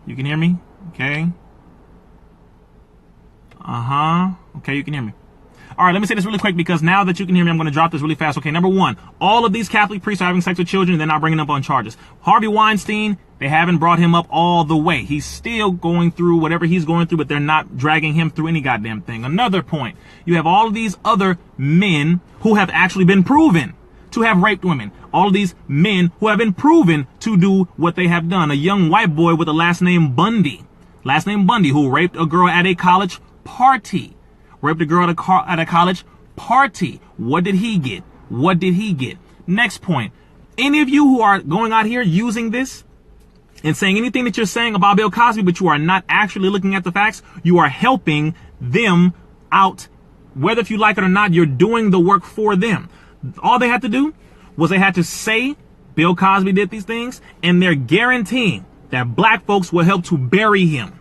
You can hear me? Okay. Okay, you can hear me. All right, let me say this really quick because now that you can hear me, I'm going to drop this really fast. Okay, number one, all of these Catholic priests are having sex with children and they're not bringing up on charges. Harvey Weinstein, they haven't brought him up all the way. He's still going through whatever he's going through, but they're not dragging him through any goddamn thing. Another point, you have all of these other men who have actually been proven to have raped women. All of these men who have been proven to do what they have done. A young white boy with the last name Bundy, who raped a girl at a college party. Raped a girl at a college party. What did he get? What did he get? Next point. Any of you who are going out here using this and saying anything that you're saying about Bill Cosby, but you are not actually looking at the facts, you are helping them out. Whether if you like it or not, you're doing the work for them. All they had to do was they had to say Bill Cosby did these things, and they're guaranteeing that black folks will help to bury him.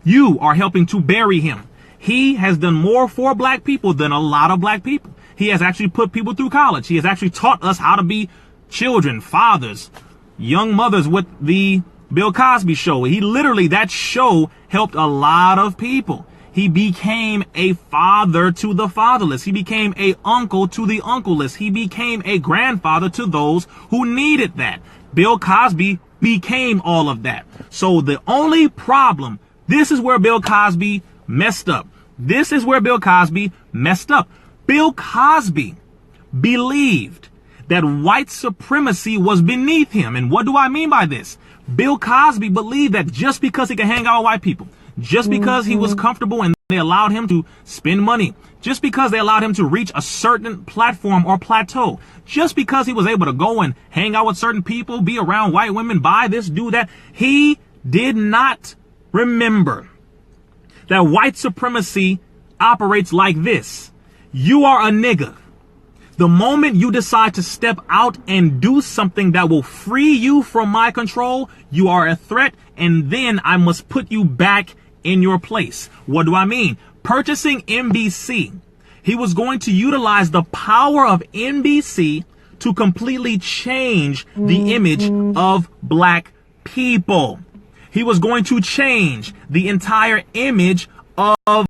You are helping to bury him. He has done more for black people than a lot of black people. He has actually put people through college. He has actually taught us how to be children, fathers, young mothers with the Bill Cosby show. That show helped a lot of people. He became a father to the fatherless. He became a uncle to the uncle-less. He became a grandfather to those who needed that. Bill Cosby became all of that. So the only problem, this is where Bill Cosby messed up. This is where Bill Cosby messed up. Bill Cosby believed that white supremacy was beneath him. And what do I mean by this? Bill Cosby believed that just because he could hang out with white people, just because he was comfortable and they allowed him to spend money, just because they allowed him to reach a certain platform or plateau, just because he was able to go and hang out with certain people, be around white women, buy this, do that, he did not remember that white supremacy operates like this. You are a nigga. The moment you decide to step out and do something that will free you from my control, you are a threat, and then I must put you back in your place. What do I mean? Purchasing NBC. He was going to utilize the power of NBC to completely change the image of black people. He was going to change the entire image of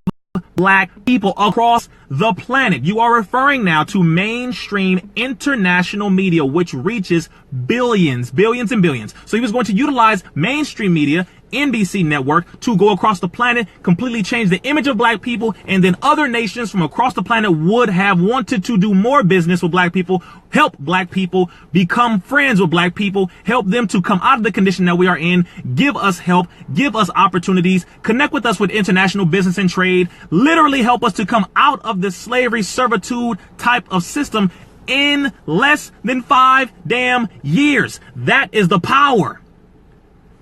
black people across the planet. You are referring now to mainstream international media, which reaches billions and billions. So he was going to utilize mainstream media, NBC network, to go across the planet, completely change the image of black people, and then other nations from across the planet would have wanted to do more business with black people, help black people become friends with black people, help them to come out of the condition that we are in, give us help, give us opportunities, connect with us with international business and trade, literally help us to come out of this slavery servitude type of system in less than 5 damn years. That is the power.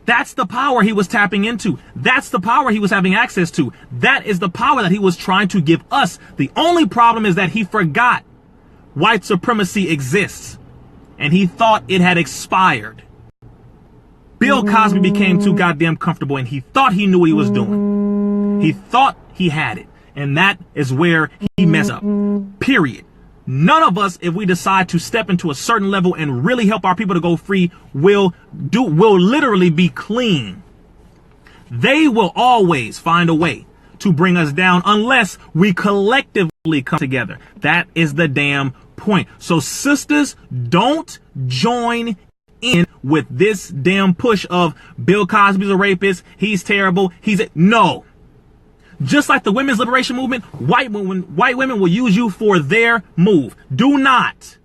That's the power he was tapping into. That's the power he was having access to. That is the power that he was trying to give us. The only problem is that he forgot white supremacy exists and he thought it had expired. Bill Cosby became too goddamn comfortable and he thought he knew what he was doing. He thought he had it. And that is where he messed up. Period. None of us, if we decide to step into a certain level and really help our people to go free, will literally be clean. They will always find a way to bring us down unless we collectively come together. That is the damn point. So sisters, don't join in with this damn push of Bill Cosby's a rapist. He's terrible. No. Just like the women's liberation movement, white women will use you for their move. Do not.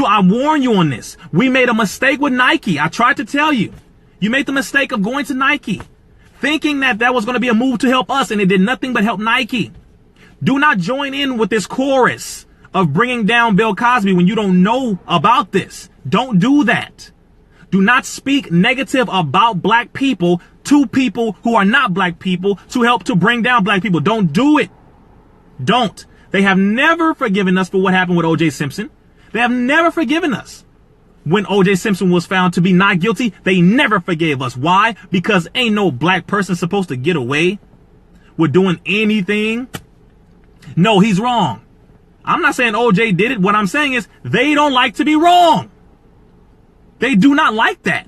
I warn you on this. We made a mistake with Nike. I tried to tell you. You made the mistake of going to Nike, thinking that was going to be a move to help us, and it did nothing but help Nike. Do not join in with this chorus of bringing down Bill Cosby when you don't know about this. Don't do that. Do not speak negative about black people to people who are not black people to help to bring down black people. Don't do it. Don't. They have never forgiven us for what happened with O.J. Simpson. They have never forgiven us. When O.J. Simpson was found to be not guilty, they never forgave us. Why? Because ain't no black person supposed to get away with doing anything. No, he's wrong. I'm not saying O.J. did it. What I'm saying is they don't like to be wrong. They do not like that.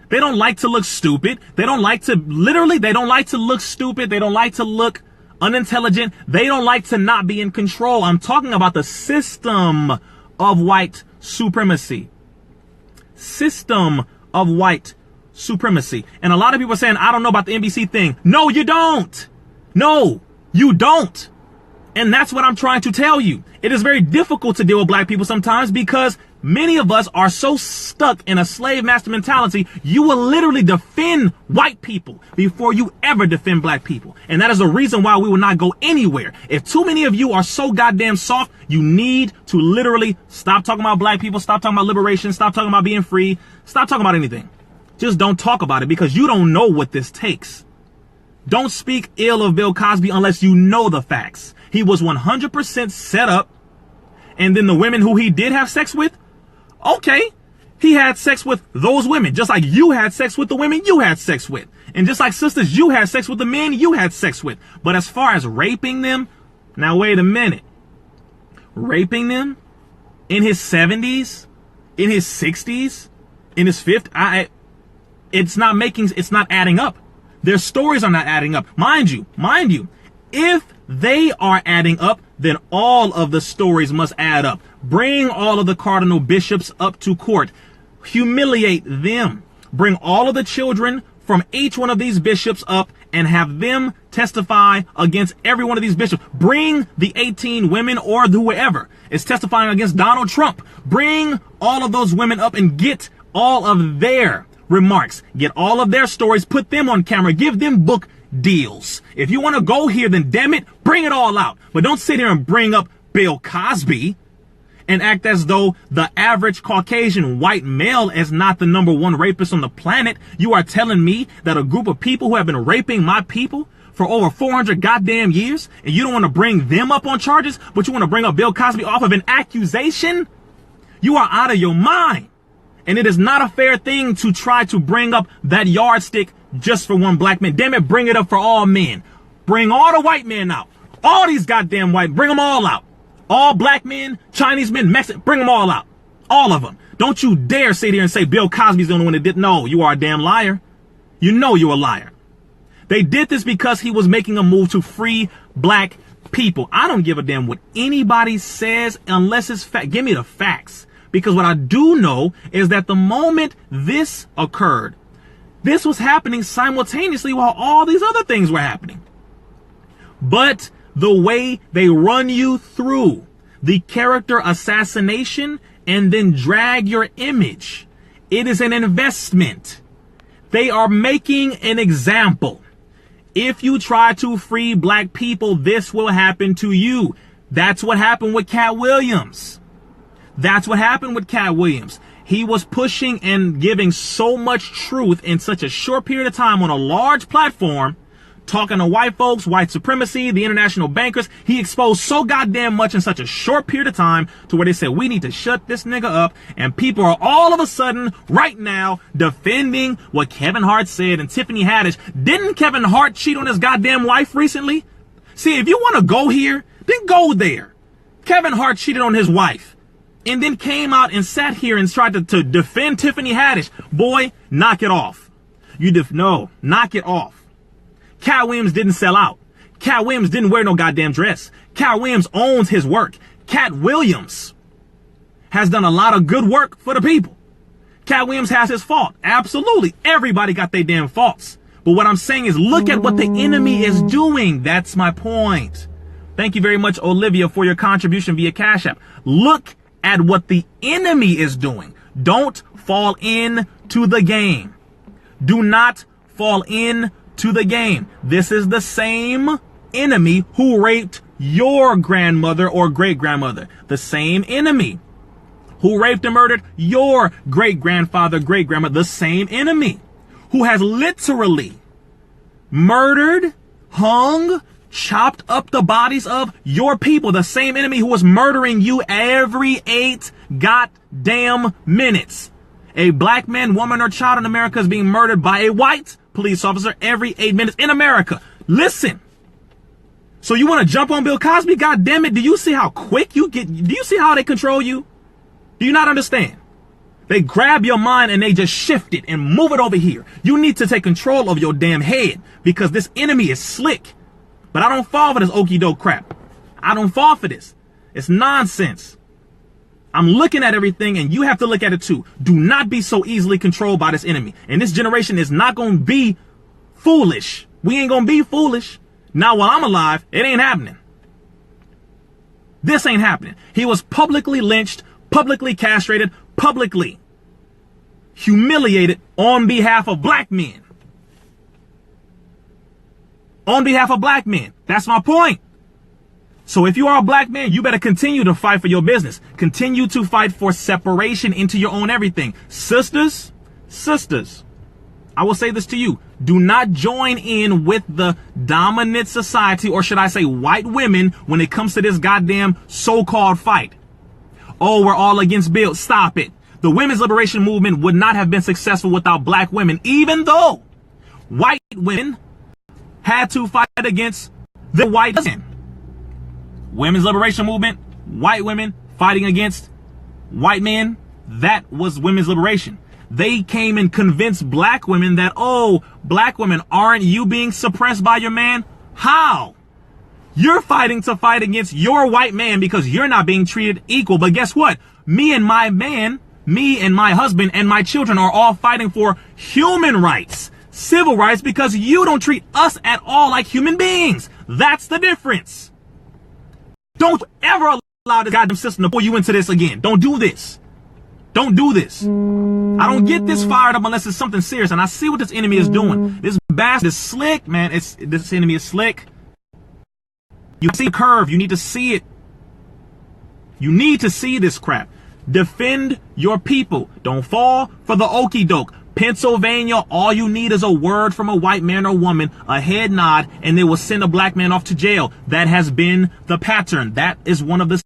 They don't like to look stupid. They don't like to look stupid. They don't like to look unintelligent. They don't like to not be in control. I'm talking about the system of white supremacy. System of white supremacy. And a lot of people are saying, I don't know about the NBC thing. No, you don't. No, you don't. And that's what I'm trying to tell you. It is very difficult to deal with black people sometimes because many of us are so stuck in a slave master mentality. You will literally defend white people before you ever defend black people. And that is the reason why we will not go anywhere. If too many of you are so goddamn soft, you need to literally stop talking about black people, stop talking about liberation, stop talking about being free, stop talking about anything. Just don't talk about it because you don't know what this takes. Don't speak ill of Bill Cosby unless you know the facts. He was 100% set up. And then the women who he did have sex with, okay, he had sex with those women, just like you had sex with the women you had sex with. And just like sisters, you had sex with the men you had sex with. But as far as raping them, now wait a minute. Raping them in his 70s, in his 60s, in his 50s, it's not adding up. Their stories are not adding up. Mind you, if they are adding up, then all of the stories must add up. Bring all of the cardinal bishops up to court. Humiliate them. Bring all of the children from each one of these bishops up and have them testify against every one of these bishops. Bring the 18 women or whoever is testifying against Donald Trump. Bring all of those women up and get all of their remarks. Get all of their stories. Put them on camera. Give them book deals. If you want to go here, then damn it, bring it all out. But don't sit here and bring up Bill Cosby and act as though the average Caucasian white male is not the #1 rapist on the planet. You are telling me that a group of people who have been raping my people for over 400 goddamn years, and you don't want to bring them up on charges, but you want to bring up Bill Cosby off of an accusation? You are out of your mind. And it is not a fair thing to try to bring up that yardstick just for one black man. Damn it, bring it up for all men. Bring all the white men out. All these goddamn white, bring them all out. All black men, Chinese men, Mexican, bring them all out. All of them. Don't you dare sit here and say Bill Cosby's the only one that didn't know. You are a damn liar. You know you're a liar. They did this because he was making a move to free black people. I don't give a damn what anybody says unless it's fact. Give me the facts. Because what I do know is that the moment this occurred, this was happening simultaneously while all these other things were happening. But the way they run you through the character assassination and then drag your image, it is an investment. They are making an example. If you try to free black people, this will happen to you. That's what happened with Cat Williams. That's what happened with Cat Williams. He was pushing and giving so much truth in such a short period of time on a large platform, talking to white folks, white supremacy, the international bankers. He exposed so goddamn much in such a short period of time to where they said, we need to shut this nigga up. And people are all of a sudden right now defending what Kevin Hart said and Tiffany Haddish. Didn't Kevin Hart cheat on his goddamn wife recently? See, if you want to go here, then go there. Kevin Hart cheated on his wife. And then came out and sat here and tried to defend Tiffany Haddish. Boy, knock it off. No, knock it off. Cat Williams didn't sell out. Cat Williams didn't wear no goddamn dress. Cat Williams owns his work. Cat Williams has done a lot of good work for the people. Cat Williams has his fault. Absolutely. Everybody got their damn faults. But what I'm saying is look at what the enemy is doing. That's my point. Thank you very much, Olivia, for your contribution via Cash App. Look at what the enemy is doing. Don't fall into the game. Do not fall into the game. This is the same enemy who raped your grandmother or great-grandmother. The same enemy who raped and murdered your great-grandfather, great-grandmother. The same enemy who has literally murdered, hung, chopped up the bodies of your people. The same enemy who was murdering you every 8 goddamn minutes. A black man, woman, or child in America is being murdered by a white police officer every 8 minutes in America. Listen. So you want to jump on Bill Cosby? God damn it. Do you see how quick you get? Do you see how they control you? Do you not understand? They grab your mind and they just shift it and move it over here. You need to take control of your damn head because this enemy is slick. But I don't fall for this okie doke crap. I don't fall for this. It's nonsense. I'm looking at everything and you have to look at it too. Do not be so easily controlled by this enemy. And this generation is not going to be foolish. We ain't going to be foolish. Now while I'm alive, it ain't happening. This ain't happening. He was publicly lynched, publicly castrated, publicly humiliated on behalf of black men. On behalf of black men. That's my point. So if you are a black man, you better continue to fight for your business. Continue to fight for separation into your own everything. Sisters, I will say this to you. Do not join in with the dominant society, or should I say white women, when it comes to this goddamn so-called fight. Oh, we're all against Bill. Stop it. The women's liberation movement would not have been successful without black women, even though white women had to fight against the white men. Women's liberation movement, white women fighting against white men. That was women's liberation. They came and convinced black women that, oh, black women, aren't you being suppressed by your man? How? You're fighting to fight against your white man because you're not being treated equal. But guess what? Me and my man, me and my husband and my children are all fighting for human rights, civil rights, because you don't treat us at all like human beings. That's the difference. Don't ever allow this goddamn system to pull you into this again. Don't do this. Don't do this. I don't get this fired up unless it's something serious. And I see what this enemy is doing. This bastard is slick, man. This enemy is slick. You see the curve. You need to see it. You need to see this crap. Defend your people. Don't fall for the okie doke. Pennsylvania, all you need is a word from a white man or woman, a head nod, and they will send a black man off to jail. That has been the pattern. That is one of the